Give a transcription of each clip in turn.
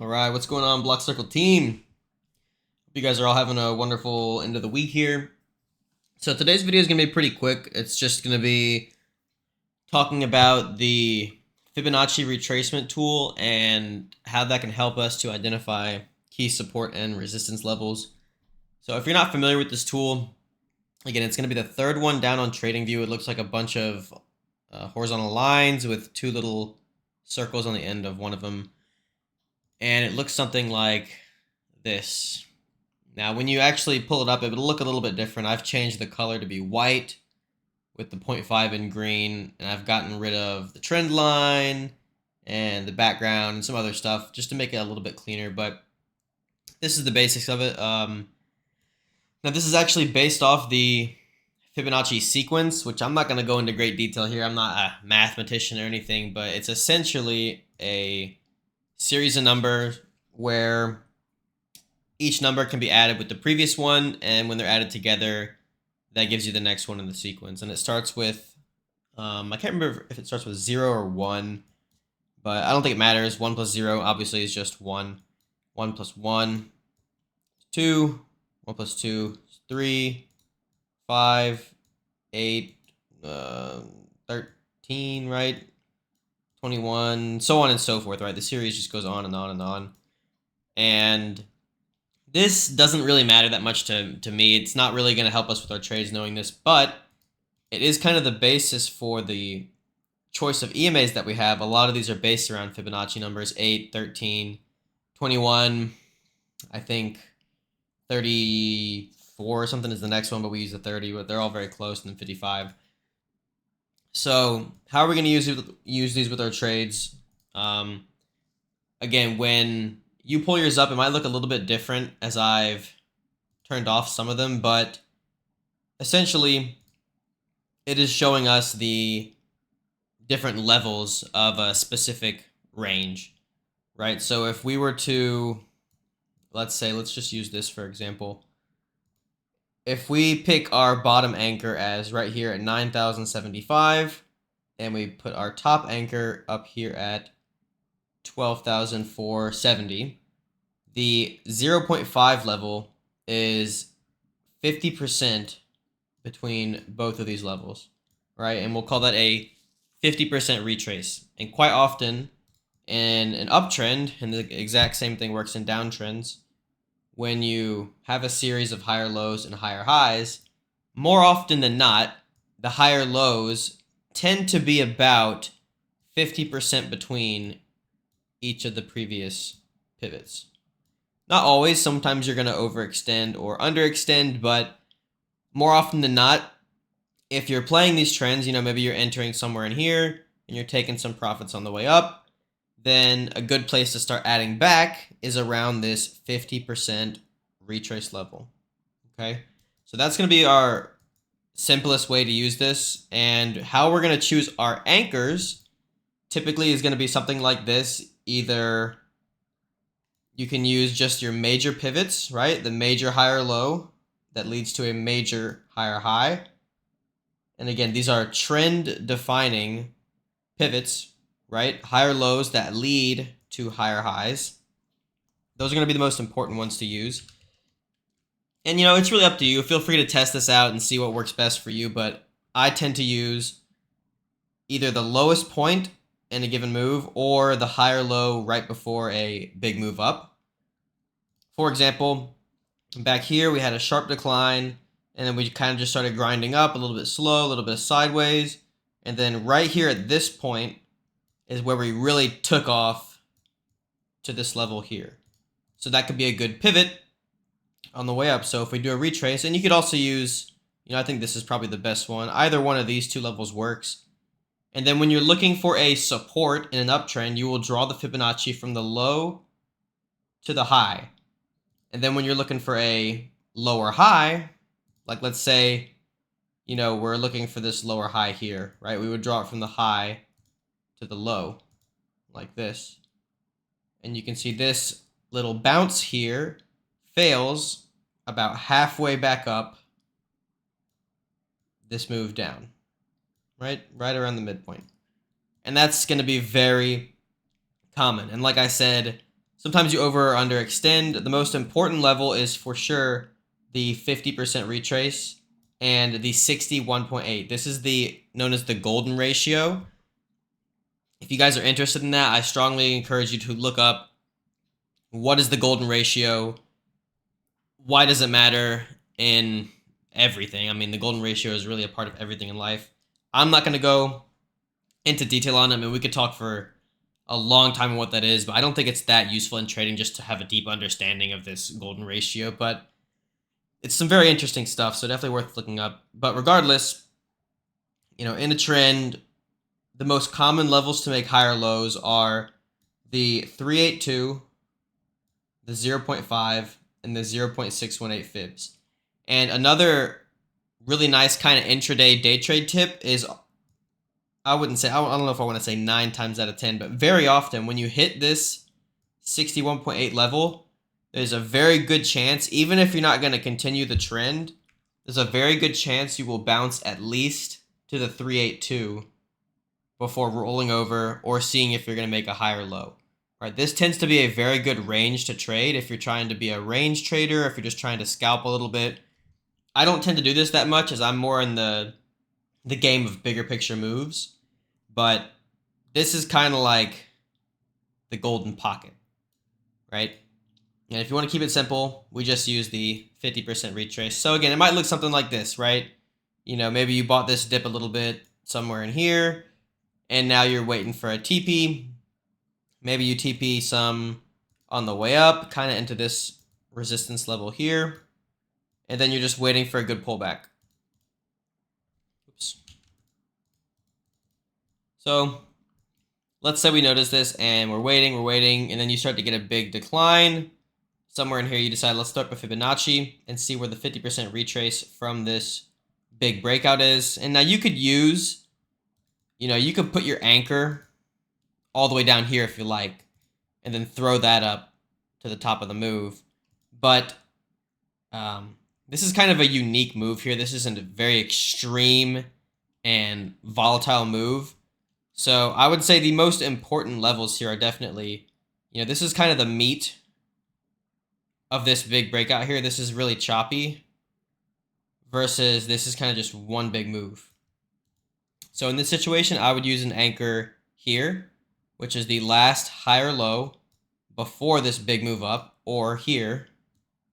All right, what's going on, Block Circle team? Hope you guys are all having a wonderful end of the week here. So today's video is going to be pretty quick. It's just going to be talking about the Fibonacci retracement tool and how that can help us to identify key support and resistance levels. So if you're not familiar with this tool, again, it's going to be the third one down on TradingView. It looks like a bunch of horizontal lines with two little circles on the end of one of them. And it looks something like this. Now, when you actually pull it up, it will look a little bit different. I've changed the color to be white with the 0.5 in green, and I've gotten rid of the trend line and the background and some other stuff just to make it a little bit cleaner, but this is the basics of it. Now, this is actually based off the Fibonacci sequence, which I'm not going to go into great detail here. I'm not a mathematician or anything, but it's essentially a series of numbers where each number can be added with the previous one, and when they're added together, that gives you the next one in the sequence. And it starts with, I can't remember if it starts with 0 or 1, but I don't think it matters. 1 plus 0 obviously is just 1. 1 plus 1 is 2. 1 plus 2 is 3. 5, 8, 13, right? 21, so on and so forth, right? The series just goes on and on and on. And this doesn't really matter that much to me. It's not really going to help us with our trades knowing this, but it is kind of the basis for the choice of EMAs that we have. A lot of these are based around Fibonacci numbers, 8, 13, 21, I think 34 or something is the next one, but we use the 30, but they're all very close, and then 55. So how are we going to use these with our trades? Again, when you pull yours up, it might look a little bit different as I've turned off some of them, but essentially it is showing us the different levels of a specific range, right? So if we were to, let's just use this for example. If we pick our bottom anchor as right here at 9,075, and we put our top anchor up here at 12,470, the 0.5 level is 50% between both of these levels, right? And we'll call that a 50% retrace. And quite often in an uptrend, and the exact same thing works in downtrends, when you have a series of higher lows and higher highs, more often than not, the higher lows tend to be about 50% between each of the previous pivots. Not always, sometimes you're going to overextend or underextend, but more often than not, if you're playing these trends, maybe you're entering somewhere in here and you're taking some profits on the way up, then a good place to start adding back is around this 50% retrace level. Okay, so that's going to be our simplest way to use this. And how we're going to choose our anchors typically is going to be something like this. Either you can use just your major pivots, right? The major higher low that leads to a major higher high. And again, these are trend defining pivots, right? Higher lows that lead to higher highs. Those are going to be the most important ones to use. And, it's really up to you. Feel free to test this out and see what works best for you. But I tend to use either the lowest point in a given move or the higher low right before a big move up. For example, back here we had a sharp decline, and then we kind of just started grinding up a little bit slow, a little bit sideways. And then right here at this point is where we really took off to this level here. So that could be a good pivot on the way up. So if we do a retrace, and you could also use, I think this is probably the best one. Either one of these two levels works. And then when you're looking for a support in an uptrend, you will draw the Fibonacci from the low to the high. And then when you're looking for a lower high, like let's say, we're looking for this lower high here, right? We would draw it from the high to the low, like this. And you can see this little bounce here fails about halfway back up this move down, right around the midpoint. And that's going to be very common. And like I said, Sometimes you over or under extend. The most important level is for sure the 50% retrace and the 61.8. This is the known as the golden ratio. If you guys are interested in that, I strongly encourage you to look up what is the golden ratio, why does it matter in everything. I mean, the golden ratio is really a part of everything in life. I'm not going to go into detail on it. I mean, we could talk for a long time on what that is, but I don't think it's that useful in trading just to have a deep understanding of this golden ratio. But it's some very interesting stuff, so definitely worth looking up. But regardless, in a trend, the most common levels to make higher lows are the 382, the 0.5, and the 0.618 fibs. And another really nice kind of intraday day trade tip is, I don't know if I want to say 9 times out of 10, but very often when you hit this 61.8 level, there's a very good chance, even if you're not going to continue the trend, there's a very good chance you will bounce at least to the 382 before rolling over or seeing if you're going to make a higher low. Right, this tends to be a very good range to trade if you're trying to be a range trader, if you're just trying to scalp a little bit. I don't tend to do this that much as I'm more in the game of bigger picture moves, but this is kind of like the golden pocket, right? And if you want to keep it simple, we just use the 50% retrace. So again, it might look something like this, right? Maybe you bought this dip a little bit somewhere in here, and now you're waiting for a TP. Maybe you TP some on the way up, kind of into this resistance level here, and then you're just waiting for a good pullback. Oops. So let's say we notice this and we're waiting, and then you start to get a big decline. Somewhere in here, you decide, let's start with Fibonacci and see where the 50% retrace from this big breakout is. And now you could use, you could put your anchor all the way down here if you like, and then throw that up to the top of the move. But this is kind of a unique move here. This isn't a very extreme and volatile move. So I would say the most important levels here are definitely, this is kind of the meat of this big breakout here. This is really choppy versus this is kind of just one big move. So in this situation, I would use an anchor here, which is the last higher low before this big move up, or here,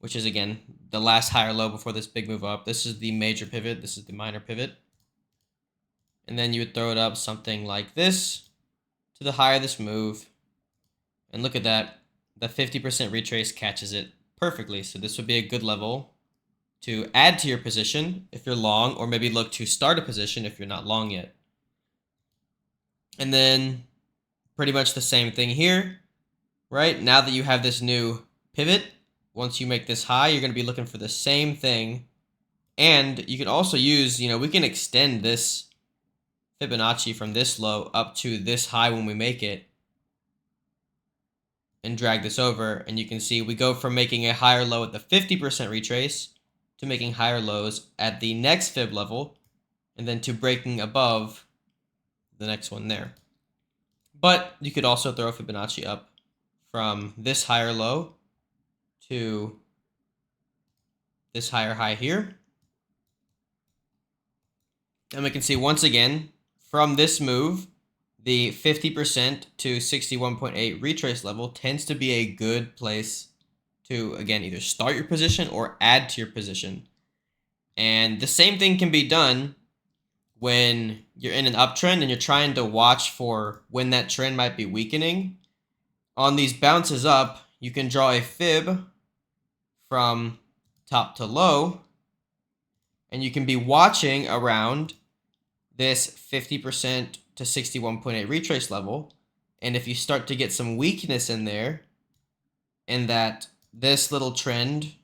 which is again the last higher low before this big move up. This is the major pivot, this is the minor pivot. And then you would throw it up something like this to the high of this move. And look at that, the 50% retrace catches it perfectly. So this would be a good level to add to your position if you're long, or maybe look to start a position if you're not long yet. And then pretty much the same thing here, right? Now that you have this new pivot, once you make this high, you're going to be looking for the same thing. And you can also use, we can extend this Fibonacci from this low up to this high when we make it, and drag this over, and you can see we go from making a higher low at the 50% retrace to making higher lows at the next fib level, and then to breaking above the next one there. But you could also throw Fibonacci up from this higher low to this higher high here. And we can see once again from this move, the 50% to 61.8 retrace level tends to be a good place to, again, either start your position or add to your position. And the same thing can be done when you're in an uptrend and you're trying to watch for when that trend might be weakening. On these bounces up, you can draw a fib from top to low, and you can be watching around this 50% to 61.8 retrace level. And if you start to get some weakness in there, and that this little trend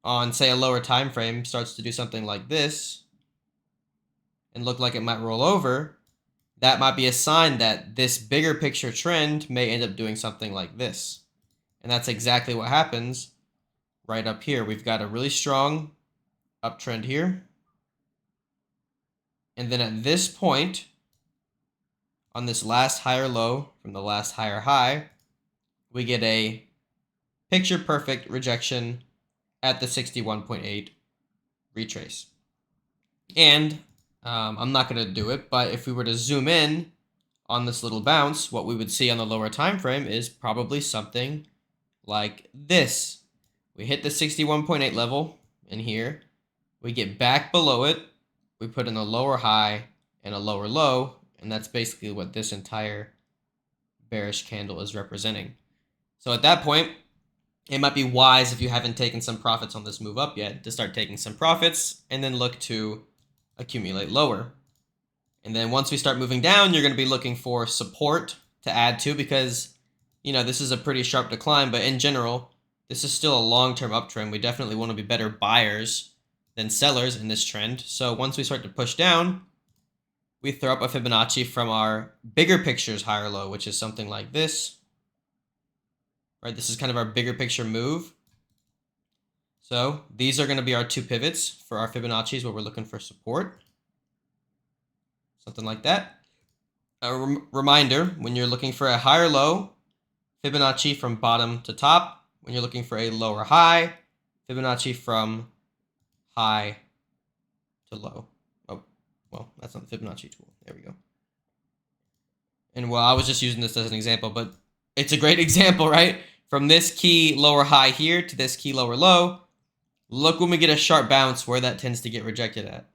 on, say, a lower time frame starts to do something like this and look like it might roll over, that might be a sign that this bigger picture trend may end up doing something like this. And that's exactly what happens right up here. We've got a really strong uptrend here. And then at this point, on this last higher low from the last higher high, we get a picture perfect rejection at the 61.8 retrace. And I'm not going to do it, but if we were to zoom in on this little bounce, what we would see on the lower time frame is probably something like this. We hit the 61.8 level in here. We get back below it. We put in a lower high and a lower low, and that's basically what this entire bearish candle is representing. So at that point, it might be wise, if you haven't taken some profits on this move up yet, to start taking some profits and then look to accumulate lower. And then once we start moving down, you're going to be looking for support to add to, because, you know, this is a pretty sharp decline, but in general, this is still a long-term uptrend. We definitely want to be better buyers than sellers in this trend. So once we start to push down, we throw up a Fibonacci from our bigger picture's higher low, which is something like this. Right, this is kind of our bigger picture move. So these are going to be our two pivots for our Fibonacci's where we're looking for support. Something like that. A reminder, when you're looking for a higher low, Fibonacci from bottom to top. When you're looking for a lower high, Fibonacci from high to low. Oh, well, that's not the Fibonacci tool. There we go. And well, I was just using this as an example, but it's a great example, right? From this key lower high here to this key lower low, look when we get a sharp bounce where that tends to get rejected at.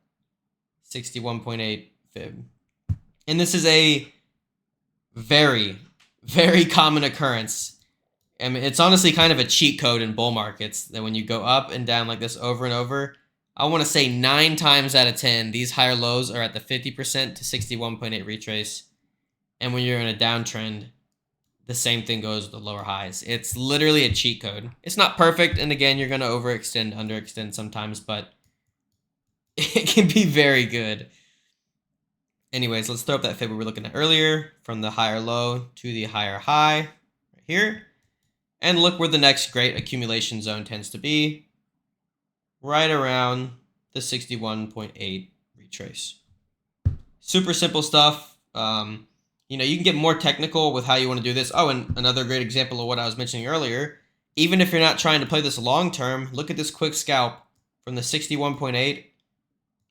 61.8 fib. And this is a very, very common occurrence. I mean, it's honestly kind of a cheat code in bull markets that when you go up and down like this over and over, I want to say 9 times out of 10, these higher lows are at the 50% to 61.8 retrace. And when you're in a downtrend, the same thing goes with the lower highs. It's literally a cheat code. It's not perfect, and again, you're going to overextend, underextend sometimes, but it can be very good. Anyways, let's throw up that fib we were looking at earlier, from the higher low to the higher high, right here. And look where the next great accumulation zone tends to be, right around the 61.8 retrace. Super simple stuff. You know, you can get more technical with how you want to do this. Oh, and another great example of what I was mentioning earlier, even if you're not trying to play this long term, look at this quick scalp from the 61.8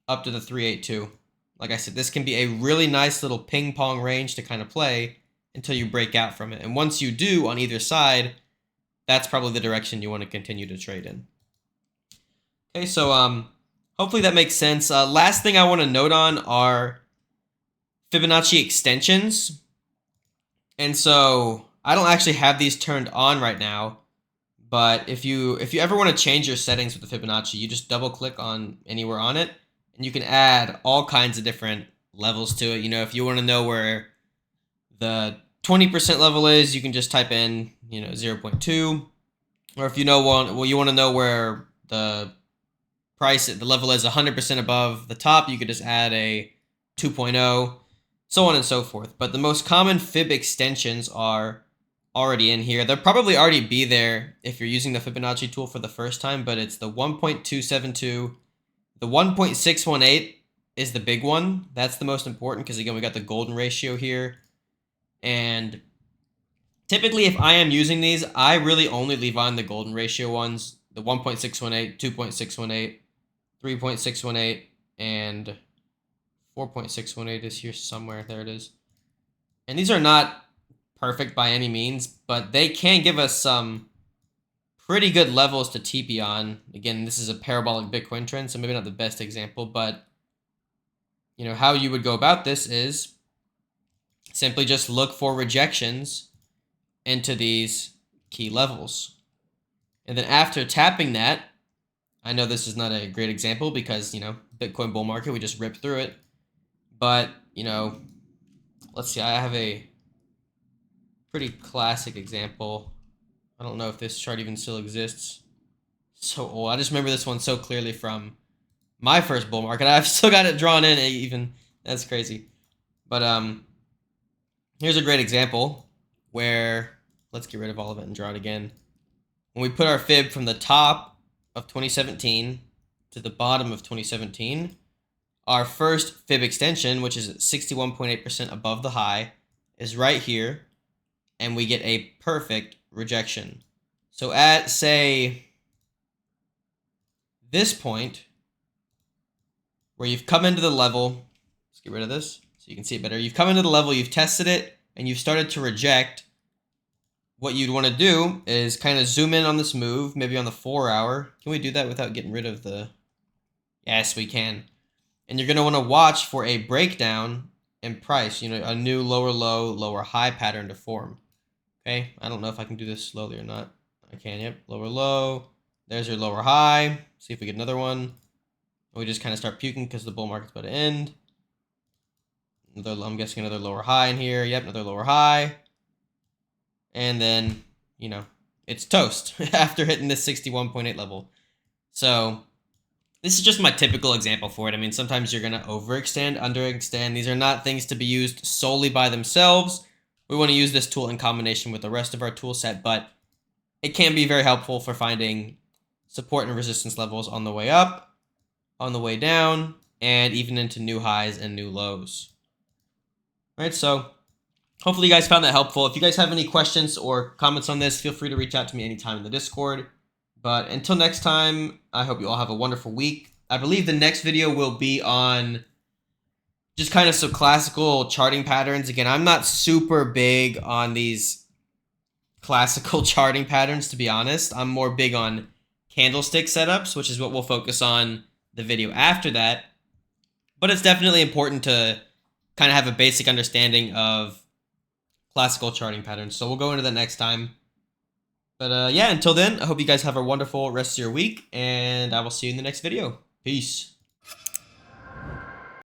up to the 382. Like I said, this can be a really nice little ping pong range to kind of play until you break out from it. And once you do on either side, that's probably the direction you want to continue to trade in. Okay, so hopefully that makes sense. Last thing I want to note on are Fibonacci extensions. And so I don't actually have these turned on right now, but if you ever want to change your settings with the Fibonacci, you just double click on anywhere on it and you can add all kinds of different levels to it. You know, if you want to know where the 20% level is, you can just type in, 0.2, or if you want to know where the level is 100% above the top, you could just add a 2.0, so on and so forth. But the most common fib extensions are already in here. They'll probably already be there if you're using the Fibonacci tool for the first time, but it's the 1.272, the 1.618 is the big one. That's the most important because, again, we got the golden ratio here. And typically, if I am using these, I really only leave on the golden ratio ones, the 1.618, 2.618, 3.618, and 4.618 is here somewhere. There it is. And these are not perfect by any means, but they can give us some pretty good levels to TP on. Again, this is a parabolic Bitcoin trend, so maybe not the best example, but how you would go about this is simply just look for rejections into these key levels. And then after tapping that, I know this is not a great example because, Bitcoin bull market, we just ripped through it. But, let's see, I have a pretty classic example. I don't know if this chart even still exists. So old. I just remember this one so clearly from my first bull market. I've still got it drawn in even. That's crazy. But here's a great example where, let's get rid of all of it and draw it again. When we put our fib from the top of 2017 to the bottom of 2017, our first fib extension, which is at 61.8% above the high, is right here, and we get a perfect rejection. So at, say, this point, where you've come into the level, let's get rid of this so you can see it better. You've come into the level, you've tested it, and you've started to reject. What you'd want to do is kind of zoom in on this move, maybe on the 4-hour. Can we do that without getting rid of the... Yes, we can. And you're going to want to watch for a breakdown in price, a new lower low, lower high pattern to form. Okay, I don't know if I can do this slowly or not. I can, yep. Lower low. There's your lower high. See if we get another one. We just kind of start puking because the bull market's about to end. I'm guessing another lower high in here. Yep, another lower high. And then, it's toast after hitting this 61.8 level. So this is just my typical example for it. I mean, sometimes you're going to overextend, underextend. These are not things to be used solely by themselves. We want to use this tool in combination with the rest of our tool set, but it can be very helpful for finding support and resistance levels on the way up, on the way down, and even into new highs and new lows. All right, so hopefully you guys found that helpful. If you guys have any questions or comments on this, feel free to reach out to me anytime in the Discord. But until next time, I hope you all have a wonderful week. I believe the next video will be on just kind of some classical charting patterns. Again, I'm not super big on these classical charting patterns, to be honest. I'm more big on candlestick setups, which is what we'll focus on the video after that. But it's definitely important to kind of have a basic understanding of classical charting patterns. So we'll go into that next time. But yeah, until then, I hope you guys have a wonderful rest of your week, and I will see you in the next video. Peace.